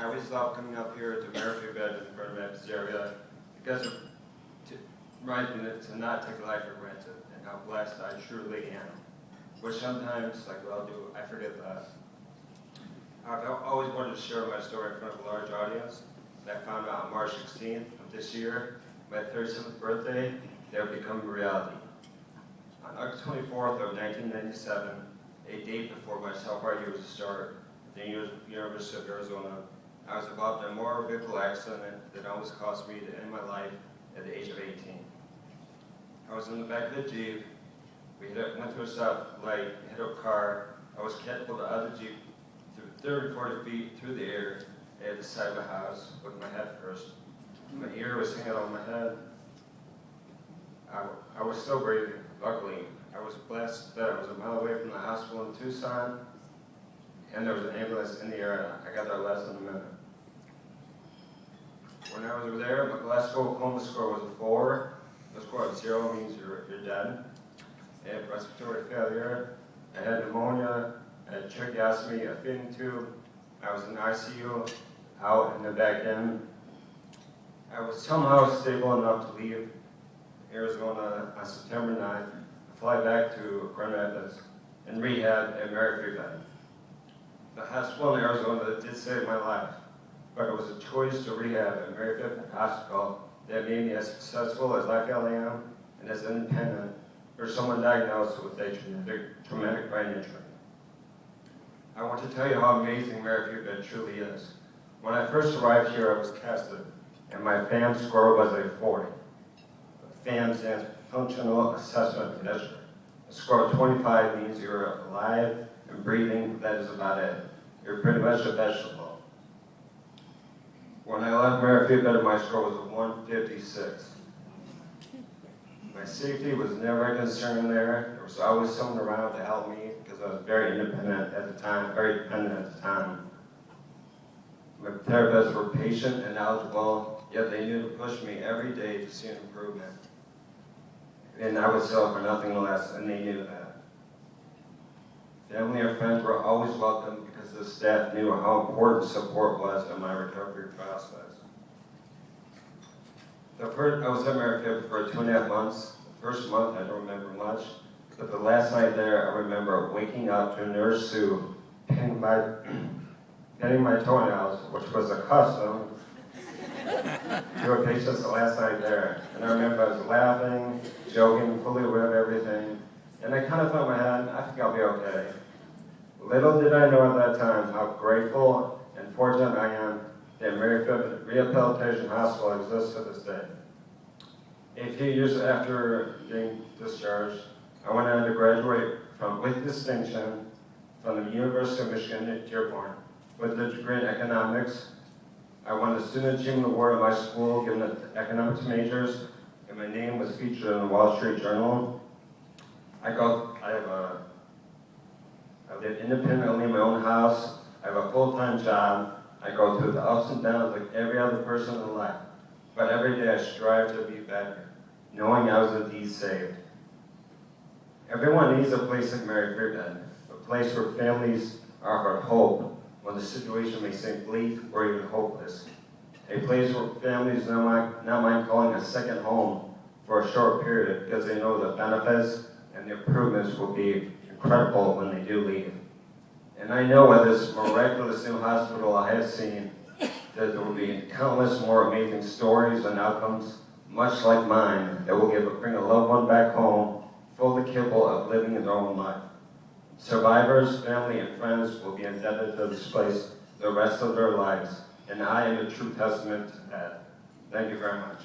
I always love coming up here to Merrifield Bed in Grand Rapids area because it reminds me to not take life for granted and how blessed I truly am. Which sometimes, like we all do, I forget that. I've always wanted to share my story in front of a large audience. And I found out on March 16th of this year, my 37th birthday, that would become a reality. On August 24th of 1997, a date before my celebrity was to start at the University of Arizona, I was involved in a motor vehicle accident that almost cost me to end my life at the age of 18. I was in the back of the Jeep. We went through a stoplight, hit a car. I was catapulted out of the Jeep through 30, 40 feet through the air at the side of the house with my head first. My ear was hanging on my head. I was still breathing, luckily. I was blessed that I was a mile away from the hospital in Tucson, and there was an ambulance in the area. I got there less than a minute. When I was there, my Glasgow coma score was a 4. The score of 0 means you're dead. I had respiratory failure. I had pneumonia. I had tracheostomy, a feeding tube. I was in ICU, out in the back end. I was somehow stable enough to leave Arizona on September 9th, fly back to Grand Rapids, and rehab at Merrifield. The hospital in Arizona did save my life, but it was a choice to rehab at Merrifield Hospital that made me as successful as I feel I am and as independent for someone diagnosed with a traumatic brain injury. I want to tell you how amazing Merrifield truly is. When I first arrived here, I was tested, and my FAM score was a 40. FAM stands for Functional Assessment Measure. A score of 25 means you're alive and breathing. That is about it. You're pretty much a vegetable. When I left Merrifield, my score was a 156. My safety was never a concern there. There was always someone around to help me because I was very independent at the time, very dependent at the time. My therapists were patient and knowledgeable, yet they knew to push me every day to see an improvement. And I would settle for nothing less, and they knew that. Family and friends were always welcome because the staff knew how important support was in my recovery process. I was at Merrifield for 2.5 months. The first month, I don't remember much, but the last night there, I remember waking up to Nurse Sue painting my toenails, which was a custom to a patient's last night there. And I remember I was laughing, joking, fully aware of everything, and I kind of thought in my head, I think I'll be okay. Little did I know at that time how grateful and fortunate I am that Merrifield Rehabilitation Hospital exists to this day. A few years after being discharged, I went on to graduate with distinction from the University of Michigan at Dearborn with a degree in economics. I won the Student Achievement Award at my school given to economics majors, and my name was featured in the Wall Street Journal. I live independently in my own house. I have a full-time job. I go through the ups and downs like every other person in life. But every day I strive to be better, knowing I was indeed saved. Everyone needs a place like Merrifield, a place where families are offered hope when the situation may seem bleak or even hopeless. A place where families not mind calling a second home for a short period because they know the benefits and the improvements will be incredible when they do leave. And I know at this miraculous new hospital I have seen that there will be countless more amazing stories and outcomes, much like mine, that will bring a loved one back home fully capable of living their own life. Survivors, family, and friends will be indebted to this place the rest of their lives, and I am a true testament to that. Thank you very much.